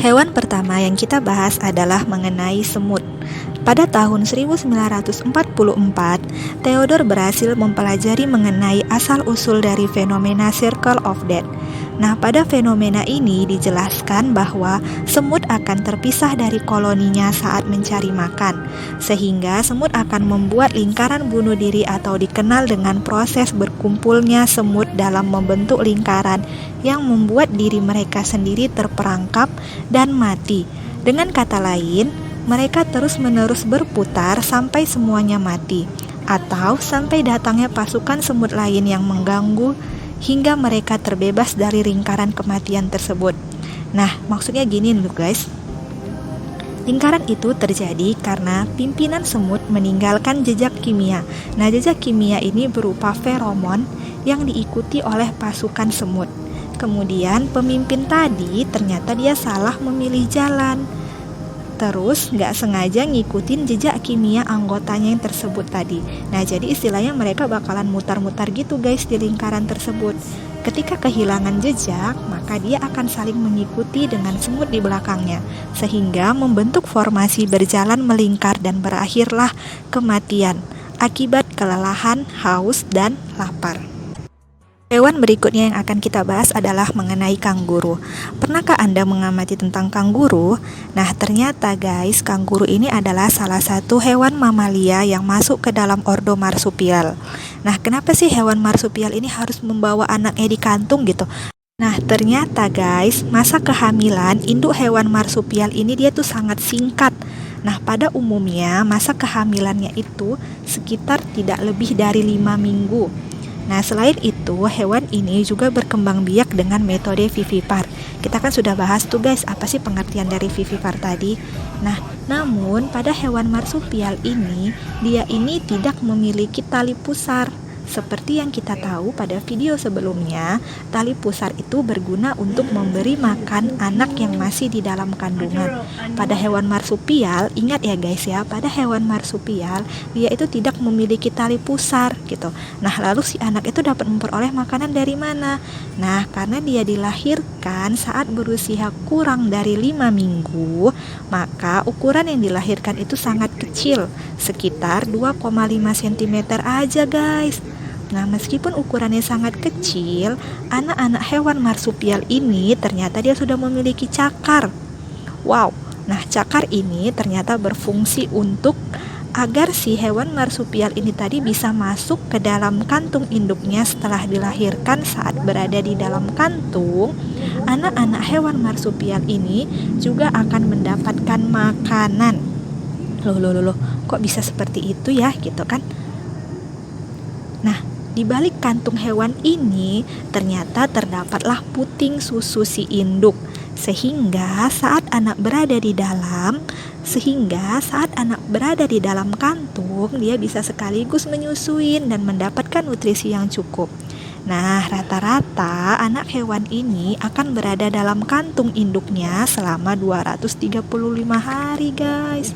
Hewan pertama yang kita bahas adalah mengenai semut. Pada tahun 1944, Theodore berhasil mempelajari mengenai asal-usul dari fenomena Circle of Death. Nah, pada fenomena ini dijelaskan bahwa semut akan terpisah dari koloninya saat mencari makan, sehingga semut akan membuat lingkaran bunuh diri atau dikenal dengan proses berkumpulnya semut dalam membentuk lingkaran yang membuat diri mereka sendiri terperangkap dan mati. Dengan kata lain, mereka terus-menerus berputar sampai semuanya mati, atau sampai datangnya pasukan semut lain yang mengganggu hingga mereka terbebas dari lingkaran kematian tersebut. Nah, maksudnya gini loh guys. Lingkaran itu terjadi karena pimpinan semut meninggalkan jejak kimia. Nah, jejak kimia ini berupa feromon yang diikuti oleh pasukan semut. Kemudian pemimpin tadi ternyata dia salah memilih jalan. Terus nggak sengaja ngikutin jejak kimia anggotanya yang tersebut tadi. Nah, jadi istilahnya mereka bakalan mutar-mutar gitu guys di lingkaran tersebut. Ketika kehilangan jejak, maka dia akan saling mengikuti dengan semut di belakangnya, sehingga membentuk formasi berjalan melingkar dan berakhirlah kematian akibat kelelahan, haus, dan lapar. Hewan berikutnya yang akan kita bahas adalah mengenai kanguru. Pernahkah Anda mengamati tentang kanguru? Nah, ternyata guys, kanguru ini adalah salah satu hewan mamalia yang masuk ke dalam ordo marsupial. Nah, kenapa sih hewan marsupial ini harus membawa anaknya di kantung gitu? Nah, ternyata guys, masa kehamilan induk hewan marsupial ini dia tuh sangat singkat. Nah, pada umumnya masa kehamilannya itu sekitar tidak lebih dari 5 minggu. Nah, selain itu, hewan ini juga berkembang biak dengan metode vivipar. Kita kan sudah bahas tuh guys, apa sih pengertian dari vivipar tadi? Nah, namun pada hewan marsupial ini, dia ini tidak memiliki tali pusar. Seperti yang kita tahu pada video sebelumnya, tali pusar itu berguna untuk memberi makan anak yang masih di dalam kandungan. Pada hewan marsupial, ingat ya guys ya, pada hewan marsupial, dia itu tidak memiliki tali pusar gitu. Nah, lalu si anak itu dapat memperoleh makanan dari mana? Nah, karena dia dilahirkan saat berusia kurang dari 5 minggu, maka ukuran yang dilahirkan itu sangat kecil, sekitar 2,5 cm aja guys. Nah, meskipun ukurannya sangat kecil, anak-anak hewan marsupial ini ternyata dia sudah memiliki cakar. Wow, nah cakar ini ternyata berfungsi untuk agar si hewan marsupial ini tadi bisa masuk ke dalam kantung induknya setelah dilahirkan. Saat berada di dalam kantung, anak-anak hewan marsupial ini juga akan mendapatkan makanan. Loh, kok bisa seperti itu ya, gitu kan? Nah, di balik kantung hewan ini ternyata terdapatlah puting susu si induk, sehingga saat anak berada di dalam kantung, dia bisa sekaligus menyusuin dan mendapatkan nutrisi yang cukup. Nah, rata-rata anak hewan ini akan berada dalam kantung induknya selama 235 hari guys.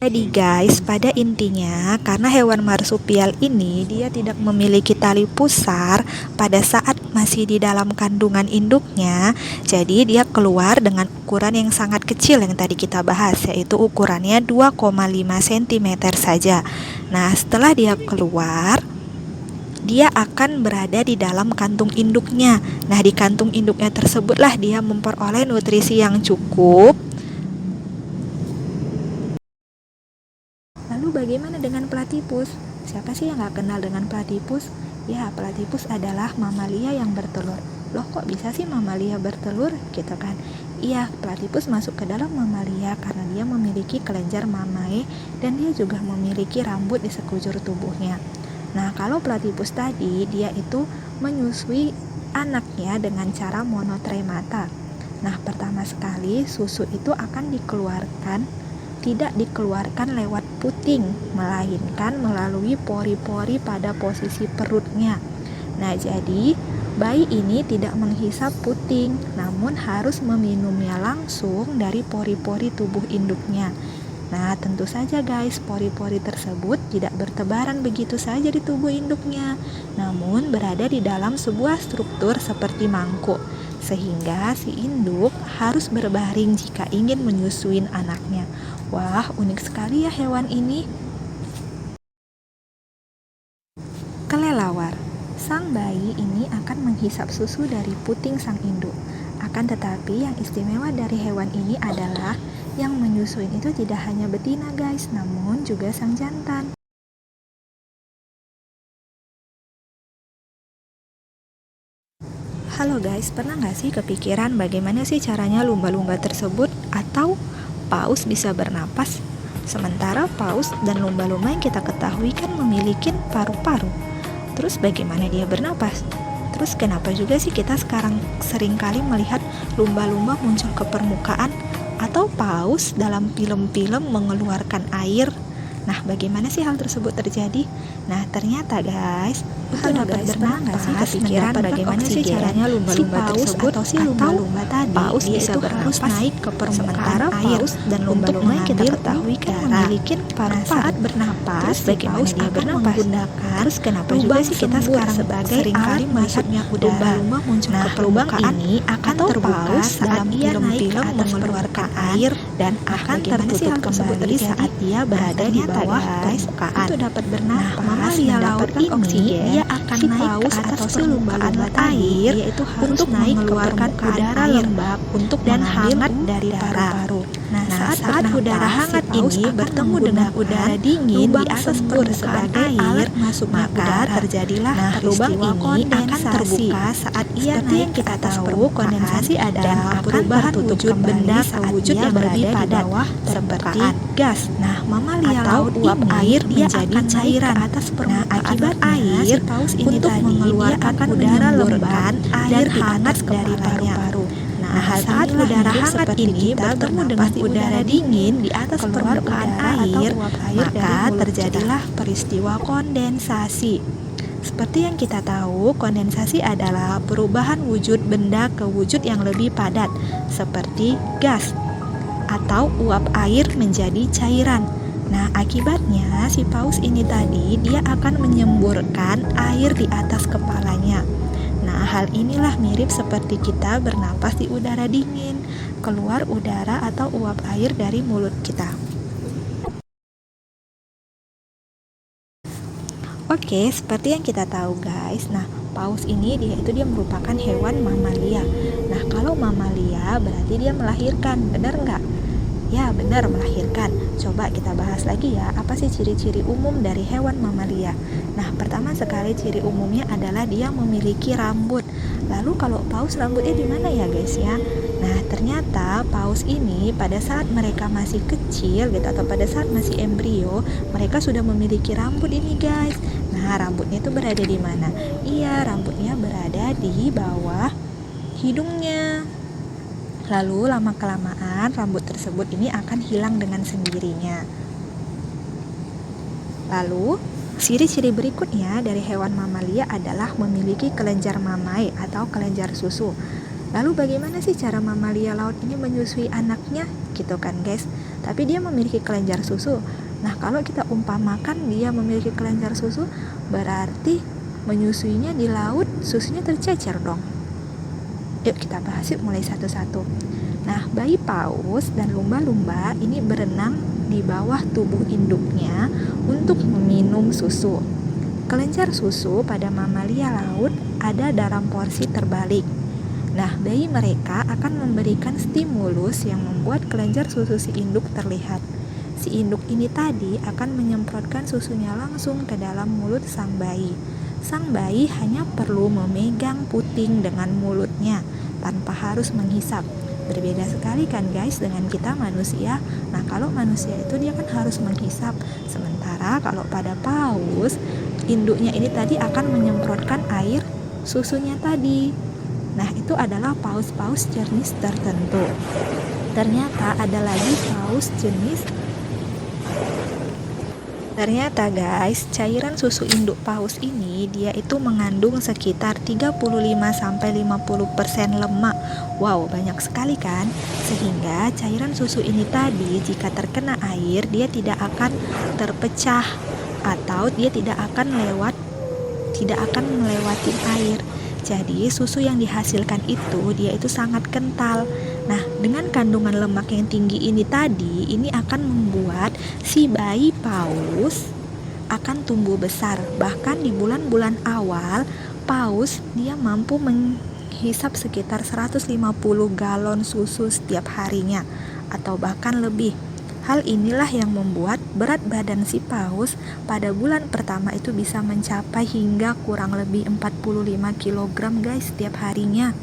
Jadi guys, pada intinya karena hewan marsupial ini dia tidak memiliki tali pusar pada saat masih di dalam kandungan induknya, jadi dia keluar dengan ukuran yang sangat kecil yang tadi kita bahas, yaitu ukurannya 2,5 cm saja. Nah, setelah dia keluar, dia akan berada di dalam kantung induknya. Nah, di kantung induknya tersebutlah dia memperoleh nutrisi yang cukup. Lalu bagaimana dengan platypus? Siapa sih yang gak kenal dengan platypus? Ya, platypus adalah mamalia yang bertelur. Loh, kok bisa sih mamalia bertelur? Gitu kan? Iya, platypus masuk ke dalam mamalia karena dia memiliki kelenjar mamae dan dia juga memiliki rambut di sekujur tubuhnya. Nah, kalau platypus tadi, dia itu menyusui anaknya dengan cara monotremata. Nah, pertama sekali susu itu akan tidak dikeluarkan lewat puting, melainkan melalui pori-pori pada posisi perutnya. Nah, jadi bayi ini tidak menghisap puting, namun harus meminumnya langsung dari pori-pori tubuh induknya. Nah, tentu saja guys, pori-pori tersebut tidak bertebaran begitu saja di tubuh induknya, namun berada di dalam sebuah struktur seperti mangkuk. sehingga si induk harus berbaring jika ingin menyusuin anaknya. Wah, unik sekali ya hewan ini. Kelelawar. Sang bayi ini akan menghisap susu dari puting sang induk. Akan tetapi yang istimewa dari hewan ini adalah yang menyusuin itu tidak hanya betina guys, namun juga sang jantan. Halo guys, pernah nggak sih kepikiran bagaimana sih caranya lumba-lumba tersebut atau paus bisa bernapas? Sementara paus dan lumba-lumba yang kita ketahui kan memiliki paru-paru. Terus bagaimana dia bernapas? Terus kenapa juga sih kita sekarang sering kali melihat lumba-lumba muncul ke permukaan atau paus dalam film-film mengeluarkan air? Nah, bagaimana sih hal tersebut terjadi? Nah, ternyata guys, untuk dapat bernapas, kepikiran bagaimana sih caranya lumba-lumba tersebut atau si lumba-lumba tadi paus bisa harus naik ke permukaan air dan lumba-lumba yang kita ketahui kan memiliki paru-paru. Saat bernapas, bagaimana dia bernapas? Menggunakan kenapa juga sih kita sekarang sebagai kali masuknya udara lumba muncul ke permukaan ini akan terbuka saat dia naik ke atas mengeluarkan air dan akan tertutup kembali saat dia berada di bawah permukaan. Untuk dapat bernapas, mamalia laut ini oksigen, dia akan naik ke atas permukaan air, yaitu harus naik mengeluarkan udara lembab untuk dan hangat dari paru-paru. Nah, saat udara hangat ini bertemu dengan udara dingin di atas permukaan air, maka terjadilah lubang ini akan terbuka saat ia naik ke atas permukaan. Kondensasi adalah perubahan wujud benda ke wujud yang berada di bawah seperti gas. Nah, mamalia laut uap air dia akan cairan atas permukaan akibat air paus ini untuk mengeluarkan udara lembab air hangat dari paru-paru. Nah, saat udara hangat ini bertemu dengan udara dingin di atas permukaan air, maka terjadilah peristiwa kondensasi. Seperti yang kita tahu, kondensasi adalah perubahan wujud benda ke wujud yang lebih padat, seperti gas atau uap air menjadi cairan. Nah, akibatnya si paus ini tadi dia akan menyemburkan air di atas kepalanya. Nah, hal inilah mirip seperti kita bernapas di udara dingin, keluar udara atau uap air dari mulut kita. Oke, seperti yang kita tahu guys. Nah, paus ini dia merupakan hewan mamalia. Nah, kalau mamalia berarti dia melahirkan, benar nggak? Ya, benar, melahirkan. Coba kita bahas lagi ya, apa sih ciri-ciri umum dari hewan mamalia? Nah, pertama sekali ciri umumnya adalah dia memiliki rambut. Lalu kalau paus rambutnya di mana ya guys ya? Nah, ternyata paus ini pada saat mereka masih kecil gitu atau pada saat masih embrio, mereka sudah memiliki rambut ini guys. Nah, rambutnya itu berada di mana? Iya, rambutnya berada di bawah hidungnya. Lalu lama-kelamaan rambut tersebut ini akan hilang dengan sendirinya. Lalu ciri-ciri berikutnya dari hewan mamalia adalah memiliki kelenjar mamai atau kelenjar susu. Lalu bagaimana sih cara mamalia laut ini menyusui anaknya? Gitu kan guys. Tapi dia memiliki kelenjar susu. Nah, kalau kita umpamakan dia memiliki kelenjar susu, berarti menyusuinya di laut susunya tercecer dong. Yuk kita bahas yuk mulai satu-satu. Nah, bayi paus dan lumba-lumba ini berenang di bawah tubuh induknya untuk meminum susu. Kelenjar susu pada mamalia laut ada dalam porsi terbalik. Nah, bayi mereka akan memberikan stimulus yang membuat kelenjar susu si induk terlihat. Si induk ini tadi akan menyemprotkan susunya langsung ke dalam mulut sang bayi. Sang bayi hanya perlu memegang puting dengan mulutnya tanpa harus menghisap. Berbeda sekali kan guys dengan kita manusia. Nah, kalau manusia itu dia kan harus menghisap. Sementara kalau pada paus, induknya ini tadi akan menyemprotkan air susunya tadi. Nah, itu adalah paus-paus jenis tertentu. Ternyata ada lagi paus jenis. Ternyata guys, cairan susu induk paus ini dia itu mengandung sekitar 35-50% lemak. Wow, banyak sekali kan? Sehingga cairan susu ini tadi jika terkena air dia tidak akan terpecah atau dia tidak akan melewati air. Jadi susu yang dihasilkan dia itu sangat kental. Nah, dengan kandungan lemak yang tinggi ini tadi, ini akan membuat si bayi paus akan tumbuh besar. Bahkan di bulan-bulan awal, paus dia mampu menghisap sekitar 150 galon susu setiap harinya atau bahkan lebih. Hal inilah yang membuat berat badan si paus pada bulan pertama itu bisa mencapai hingga kurang lebih 45 kg guys setiap harinya.